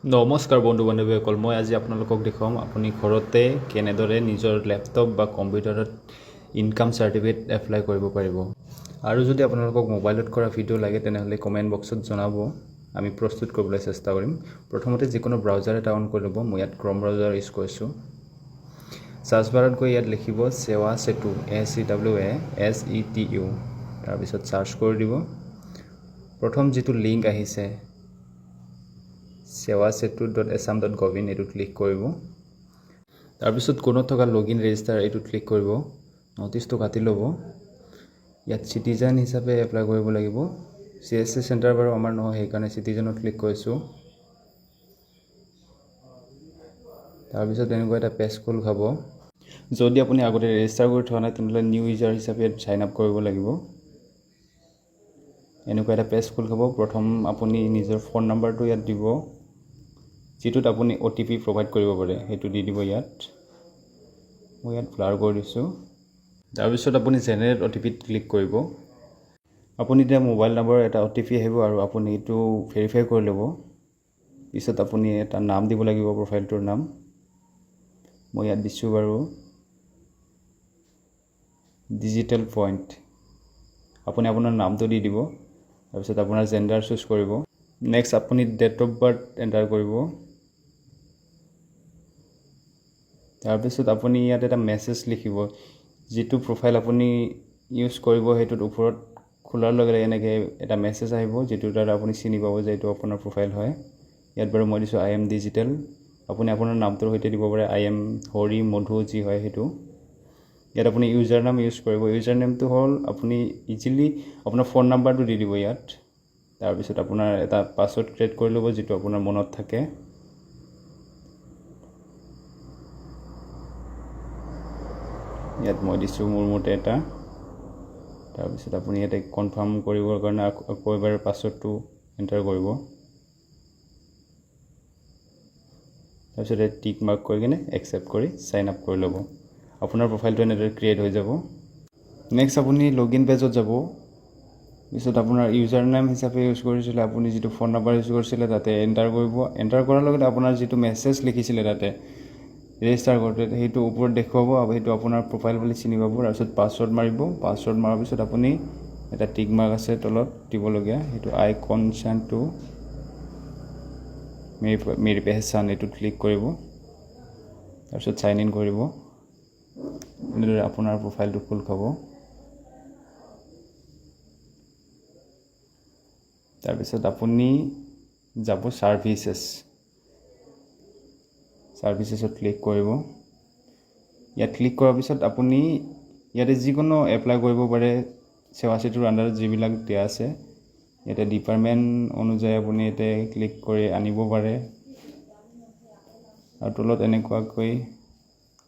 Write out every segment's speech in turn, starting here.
নমস্কাৰ বন্ধু বান্ধৱীসকল, মই আজি আপোনালোকক দেখুৱাম আপুনি ঘৰতে কেনেদৰে নিজৰ লেপটপ বা কম্পিউটাৰত ইনকাম চাৰ্টিফিকেট এপ্লাই কৰিব পাৰিব। আৰু যদি আপোনালোকক মোবাইলত কৰা ভিডিঅ' লাগে তেনেহ'লে কমেণ্ট বক্সত জনাব, আমি প্ৰস্তুত কৰিবলৈ চেষ্টা কৰিম। প্ৰথমতে যিকোনো ব্ৰাউজাৰ এটা অন কৰি ল'ব। মই ইয়াত ক্ৰম ব্ৰাউজাৰ ইউজ কৰিছোঁ। চাৰ্চ বাৰত গৈ ইয়াত লিখিব সেৱা সেতু SEWASETU, তাৰপিছত চাৰ্চ কৰি দিব। প্ৰথম যিটো লিংক আহিছে sewasetu.assam.gov.in এইটো ক্লিক কৰিব। তাৰপিছত কোনত থকা লগইন ৰেজিষ্টাৰ এইটো ক্লিক কৰিব। নটিচটো কাটি ল'ব। ইয়াত চিটিজেন হিচাপে এপ্লাই কৰিব লাগিব। CSC চেণ্টাৰ বাৰু আমাৰ নহয়, সেইকাৰণে চিটিজেনত ক্লিক কৰিছোঁ। তাৰপিছত এনেকুৱা এটা পেজ খোল খাব। যদি আপুনি আগতে ৰেজিষ্টাৰ কৰি থোৱা নাই তেনেহ'লে নিউ ইউজাৰ হিচাপে চাইন আপ কৰিব লাগিব। এনেকুৱা এটা পেজ খোল খাব। প্ৰথম আপুনি নিজৰ ফোন নাম্বাৰটো ইয়াত দিব, যিটোত আপুনি OTP প্ৰভাইড কৰিব পাৰে, সেইটো দি দিব ইয়াত। মই ইয়াত ব্লাৰ কৰি দিছোঁ। তাৰপিছত আপুনি জেনেৰেট OTPত ক্লিক কৰিব। আপুনি এতিয়া মোবাইল নম্বৰ এটা OTP আহিব আৰু আপুনি এইটো ভেৰিফাই কৰি ল'ব। পিছত আপুনি এটা নাম দিব লাগিব, প্ৰফাইলটোৰ নাম। মই ইয়াত দিছোঁ বাৰু ডিজিটেল পইণ্ট। আপুনি আপোনাৰ নামটো দি দিব। তাৰপিছত আপোনাৰ জেণ্ডাৰ চুজ কৰিব। নেক্সট আপুনি ডেট অফ বাৰ্থ এণ্টাৰ কৰিব। তাৰপিছত আপুনি ইয়াত এটা মেছেজ লিখিব। যিটো প্ৰফাইল আপুনি ইউজ কৰিব সেইটোত ওপৰত খোলাৰ লগে লগে এনেকৈ এটা মেছেজ আহিব, যিটোৰ দ্বাৰা আপুনি চিনি পাব যে এইটো আপোনাৰ প্ৰফাইল হয়। ইয়াত বাৰু মই দিছোঁ I am digital। আপুনি আপোনাৰ নামটোৰ সৈতে দিব পাৰে I am হৰি মধু, যি হয় সেইটো। ইয়াত আপুনি ইউজাৰ নাম ইউজ কৰিব। ইউজাৰ নেমটো হ'ল আপুনি ইজিলি আপোনাৰ ফোন নাম্বাৰটো দি দিব ইয়াত। তাৰপিছত আপোনাৰ এটা পাছৱৰ্ড ক্ৰিয়েট কৰি ল'ব, যিটো আপোনাৰ মনত থাকে। ইয়াত মই দিছোঁ মোৰ মতে এটা। তাৰপিছত আপুনি ইয়াতে কনফাৰ্ম কৰিবৰ কাৰণে আকৌ এবাৰ পাছৱৰ্ডটো এণ্টাৰ কৰিব। তাৰপিছত ইয়াত টিক মাৰ্ক কৰি কিনে একচেপ্ট কৰি চাইন আপ কৰি ল'ব। আপোনাৰ প্ৰফাইলটো এনেদৰে ক্ৰিয়েট হৈ যাব। নেক্সট আপুনি লগইন পেজত যাব। পিছত আপোনাৰ ইউজাৰ নেম হিচাপে ইউজ কৰিছিলে, আপুনি যিটো ফোন নাম্বাৰ ইউজ কৰিছিলে তাতে এণ্টাৰ কৰিব। এণ্টাৰ কৰাৰ লগতে আপোনাৰ যিটো মেছেজ লিখিছিলে তাতে ৰেজিষ্টাৰ কৰোঁতে, সেইটো ওপৰত দেখুৱাব। সেইটো আপোনাৰ প্ৰফাইল বুলি চিনি পাব। তাৰপিছত পাছৱৰ্ড মাৰিব। পাছৱৰ্ড মৰাৰ পিছত আপুনি এটা টিক মাৰ্ক আছে তলত দিবলগীয়া, সেইটো I consent to মেৰি পেহচান, এইটোত ক্লিক কৰিব। তাৰপিছত চাইন ইন কৰিব। এনেদৰে আপোনাৰ প্ৰফাইলটো খোল খাব। তাৰপিছত আপুনি যাব ছাৰ্ভিচেছত ক্লিক কৰিব। ইয়াত ক্লিক কৰাৰ পিছত আপুনি ইয়াতে যিকোনো এপ্লাই কৰিব পাৰে। সেৱা সেতুৰ আণ্ডাৰত যিবিলাক দিয়া আছে ইয়াতে ডিপাৰ্টমেণ্ট অনুযায়ী আপুনি ইয়াতে ক্লিক কৰি আনিব পাৰে। আৰু তলত এনেকুৱাকৈ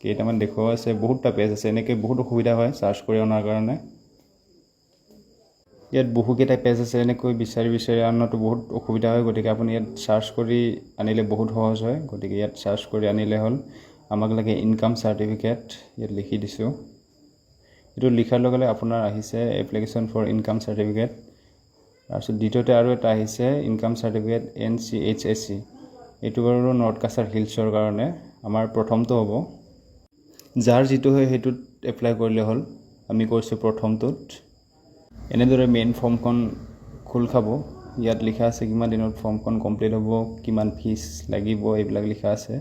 কেইটামান দেখুওৱা আছে, বহুতটা পেজ আছে। এনেকৈ বহুত অসুবিধা হয় চাৰ্চ কৰি অনাৰ কাৰণে। ইয়াত বহুকেইটা পেজ আছে, এনেকৈ বিচাৰি অনাটো বহুত অসুবিধা হয়। গতিকে আপুনি ইয়াত চাৰ্চ কৰি আনিলে বহুত সহজ হয়। গতিকে ইয়াত চাৰ্চ কৰি আনিলে হ'ল। আমাক লাগে ইনকাম চাৰ্টিফিকেট, ইয়াত লিখি দিছোঁ। এইটো লিখাৰ লগে লগে আপোনাৰ আহিছে এপ্লিকেশ্যন ফৰ ইনকাম চাৰ্টিফিকেট। তাৰপিছত দ্বিতীয়তে আৰু এটা আহিছে ইনকাম চাৰ্টিফিকেট NCHSC। এইটো বাৰু নৰ্থ কাছাৰ হিলছৰ কাৰণে আমাৰ প্ৰথমটো হ'ব। যাৰ যিটো হয় সেইটোত এপ্লাই কৰিলে হ'ল। আমি কৰিছোঁ প্ৰথমটোত। এনেদৰে মেইন ফৰ্মখন খোল খাব। ইয়াত লিখা আছে কিমান দিনত ফৰ্মখন কমপ্লিট হ'ব, কিমান ফিজ লাগিব, এইবিলাক লিখা আছে।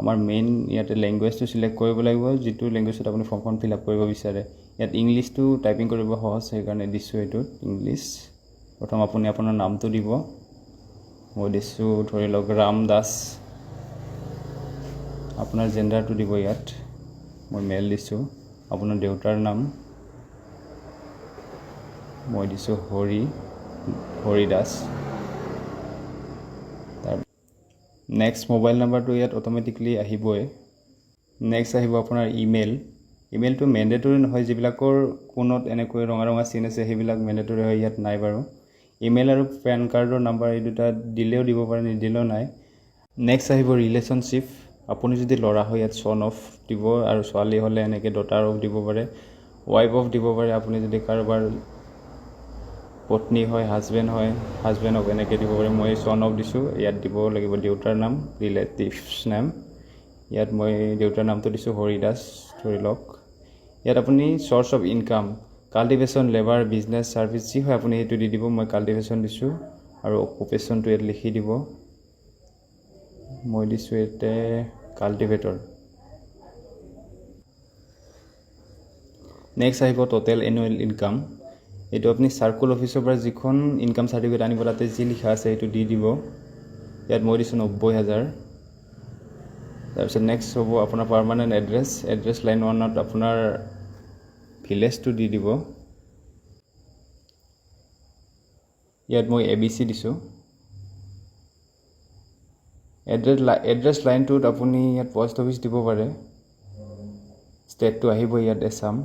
আমাৰ মেইন ইয়াতে লেংগুৱেজটো চিলেক্ট কৰিব লাগিব, যিটো লেংগুৱেজত আপুনি ফৰ্মখন ফিল আপ কৰিব বিচাৰে। ইয়াত ইংলিছটো টাইপিং কৰিব সহজ, সেইকাৰণে দিছোঁ এইটোত ইংলিছ। প্ৰথম আপুনি আপোনাৰ নামটো দিব। মই দিছোঁ ধৰি লওক ৰাম দাস। আপোনাৰ জেণ্ডাৰটো দিব ইয়াত। মই মেল দিছোঁ। আপোনাৰ দেউতাৰ নাম মই দিছোঁ হৰি দাস। নেক্সট মোবাইল নাম্বাৰটো ইয়াত অট'মেটিকলি আহিবই। নেক্সট আহিব আপোনাৰ ইমেইলটো মেণ্ডেটৰী নহয়। যিবিলাকৰ কোনত এনেকৈ ৰঙা চিন আছে সেইবিলাক মেণ্ডেটৰী হয়, ইয়াত নাই বাৰু। ইমেইল আৰু পেন কাৰ্ডৰ নাম্বাৰ এই দুটা দিলেও দিব পাৰে, নিদিলেও নাই। নেক্সট আহিব ৰিলেশ্যনশ্বিপ। আপুনি যদি ল'ৰা হয় ইয়াত চন অফ দিব, আৰু ছোৱালী হ'লে এনেকৈ ডটাৰ অফ দিব পাৰে, ৱাইফ অফ দিব পাৰে। আপুনি যদি কাৰোবাৰ পত্নী হয়, হাজবেণ্ডক এনেকৈ দিব পাৰে। মই চন অফ দিছোঁ, ইয়াত দিব লাগিব দেউতাৰ নাম, ৰিলেটিভছ নাম। ইয়াত মই দেউতাৰ নামটো দিছোঁ হৰি দাস ধৰি লওক। ইয়াত আপুনি source of income, cultivation, labour, business, service যি হয় আপুনি সেইটো দি দিব। মই কাল্টিভেশ্যন দিছোঁ আৰু অকুপেশ্যনটো ইয়াত লিখি দিব। মই দিছোঁ ইয়াতে কাল্টিভেটৰ। নেক্সট আহিব টোটেল এনুৱেল ইনকাম। এইটো আপুনি চাৰ্কুল অফিচৰ পৰা যিখন ইনকাম চাৰ্টিফিকেট আনিব তাতে যি লিখা আছে সেইটো দি দিব। ইয়াত মই দিছোঁ 90,000। তাৰপিছত নেক্সট হ'ব আপোনাৰ পাৰ্মানেণ্ট এড্ৰেছ লাইন 1ত আপোনাৰ ভিলেজটো দি দিব। ইয়াত মই ABC দিছোঁ। এড্ৰেছ লাইনটোত আপুনি ইয়াত পোষ্ট অফিচ দিব পাৰে। ষ্টেটটো আহিব ইয়াত আছাম।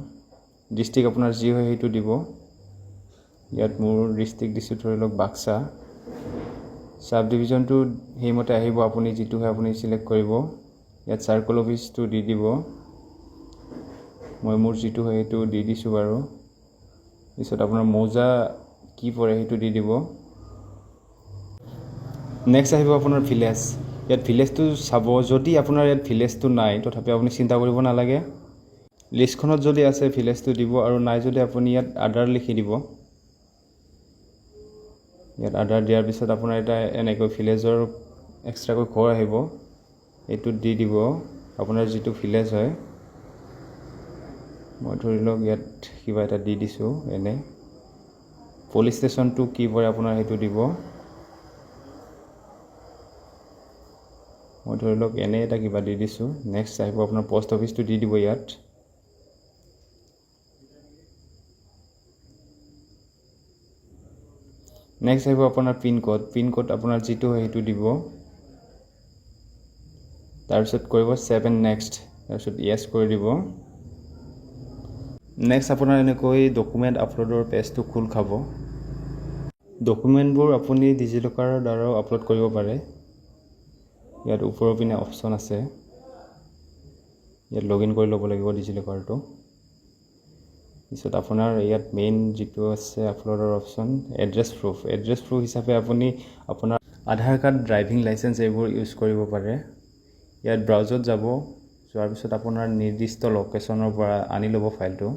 ডিষ্ট্ৰিক্ট আপোনাৰ যি হয় সেইটো দিব। ইয়াত মোৰ ডিষ্ট্ৰিক্ট দিছোঁ ধৰি লওক বাক্সা। চাব ডিভিজনটো সেইমতে আহিব, আপুনি যিটো হয় আপুনি চিলেক্ট কৰিব। ইয়াত চাৰ্কুল অফিচটো দি দিব। মই মোৰ যিটো হয় সেইটো দি দিছোঁ বাৰু। পিছত আপোনাৰ মৌজা কি পৰে সেইটো দি দিব। নেক্সট আহিব আপোনাৰ ভিলেজ। ইয়াত ভিলেজটো চাব, যদি আপোনাৰ ইয়াত ভিলেজটো নাই তথাপি আপুনি চিন্তা কৰিব নালাগে। লিষ্টখনত যদি আছে ভিলেজটো দিব, আৰু নাই যদি আপুনি ইয়াত আদাৰ লিখি দিব। ইয়াত আদাৰ দিয়াৰ পিছত আপোনাৰ এটা এনেকৈ ভিলেজৰ এক্সট্ৰাকৈ ঘৰ আহিব, এইটোত দি দিব আপোনাৰ যিটো ভিলেজ হয়। মই ধৰি লওক ইয়াত কিবা এটা দি দিছোঁ এনে। পুলিচ ষ্টেচনটো কি পৰে আপোনাৰ সেইটো দিব। মই ধৰি লওক এনে এটা কিবা দি দিছোঁ। নেক্সট আহিব আপোনাৰ পোষ্ট অফিচটো দি দিব ইয়াত। নেক্সট আহিব আপোনাৰ পিনক'ড আপোনাৰ যিটো হয় সেইটো দিব। তাৰপিছত কৰিব 7 নেক্সট, তাৰপিছত য়েছ কৰি দিব। নেক্সট আপোনাৰ এনেকৈ ডকুমেণ্ট আপলোডৰ পেজটো খোল খাব। ডকুমেণ্টবোৰ আপুনি ডিজিলকাৰৰ দ্বাৰাও আপলোড কৰিব পাৰে। ইয়াত ওপৰৰ পিনে অপশ্যন আছে, ইয়াত লগ ইন কৰি ল'ব লাগিব ডিজিলকাৰটো। পিছত আপোনাৰ ইয়াত মেইন যিটো আছে আপলোডৰ অপশ্যন, এড্ৰেছ প্ৰুফ হিচাপে আপুনি আপোনাৰ আধাৰ কাৰ্ড, ড্ৰাইভিং লাইচেঞ্চ এইবোৰ ইউজ কৰিব পাৰে। ইয়াত ব্ৰাউজত যাব, যোৱাৰ পিছত আপোনাৰ নিৰ্দিষ্ট লোকেশ্যনৰ পৰা আনি ল'ব ফাইলটো।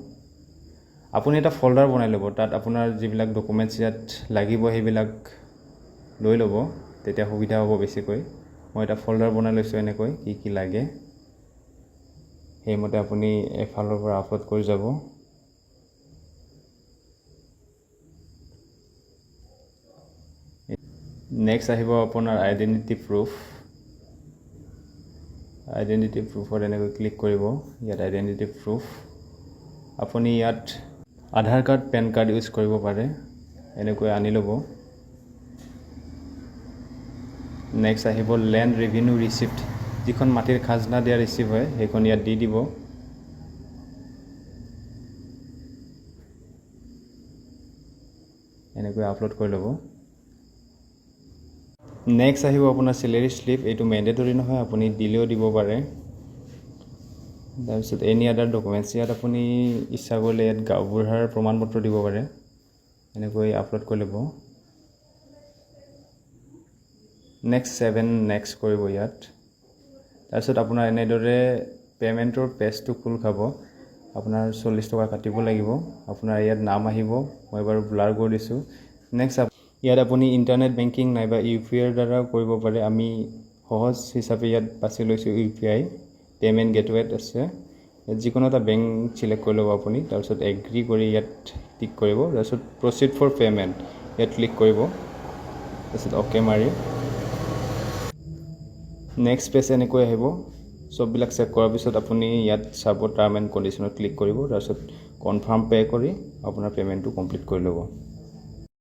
আপুনি এটা ফল্ডাৰ বনাই ল'ব, তাত আপোনাৰ যিবিলাক ডকুমেণ্টছ ইয়াত লাগিব সেইবিলাক লৈ ল'ব, তেতিয়া সুবিধা হ'ব বেছিকৈ। মই এটা ফল্ডাৰ বনাই লৈছোঁ এনেকৈ, কি লাগে সেইমতে আপুনি এফালৰ পৰা আপলোড কৰি যাব। নেক্সট আহিব আপোনাৰ আইডেণ্টিটি প্ৰুফত এনেকৈ ক্লিক কৰিব। ইয়াত আইডেণ্টিটি প্ৰুফ, আপুনি ইয়াত আধাৰ কাৰ্ড, পেন কাৰ্ড ইউজ কৰিব পাৰে, এনেকৈ আনি ল'ব। নেক্সট আহিব লেণ্ড ৰেভিনিউ ৰিচিপ্ট, যিখন মাটিৰ খাজনা দিয়া ৰিচিপ্ট হয় সেইখন ইয়াত দি দিব। এনেকৈ আপলোড কৰি ল'ব। নেক্সট আহিব আপোনাৰ চেলেৰী শ্লিপ। এইটো মেণ্ডেটৰী নহয়, আপুনি দিলেও দিব পাৰে। তাৰপিছত এনি আদাৰ ডকুমেণ্টছ, ইয়াত আপুনি ইচ্ছা কৰিলে ইয়াত গাঁওবুঢ়াৰ প্ৰমাণপত্ৰ দিব পাৰে, এনেকৈ আপলোড কৰি ল'ব। নেক্সট 7 নেক্সট কৰিব ইয়াত। তাৰপিছত আপোনাৰ এনেদৰে পে'মেণ্টৰ পেজটো খোল খাব। আপোনাৰ 40 টকা কাটিব লাগিব। আপোনাৰ ইয়াত নাম আহিব, মই বাৰু ব্লাৰ কৰি দিছোঁ। নেক্সট ইয়াত আপুনি ইণ্টাৰনেট বেংকিং নাইবা UPIৰ দ্বাৰাও কৰিব পাৰে। আমি সহজ হিচাপে ইয়াত বাছি লৈছোঁ UPI। পে'মেণ্ট গেটৱেত আছে, ইয়াত যিকোনো এটা বেংক চিলেক্ট কৰি ল'ব আপুনি। তাৰপিছত এগ্ৰি কৰি ইয়াত টিক কৰিব। তাৰপিছত প্ৰচিড ফৰ পে'মেণ্ট ইয়াত ক্লিক কৰিব, তাৰপিছত অ'কে মাৰি নেক্সট পেজ এনেকৈ আহিব। চববিলাক চেক কৰাৰ পিছত আপুনি ইয়াত চাব টাৰ্ম এণ্ড কণ্ডিশ্যনত ক্লিক কৰিব। তাৰপিছত কনফাৰ্ম পে' কৰি আপোনাৰ পে'মেণ্টটো কমপ্লিট কৰি ল'ব।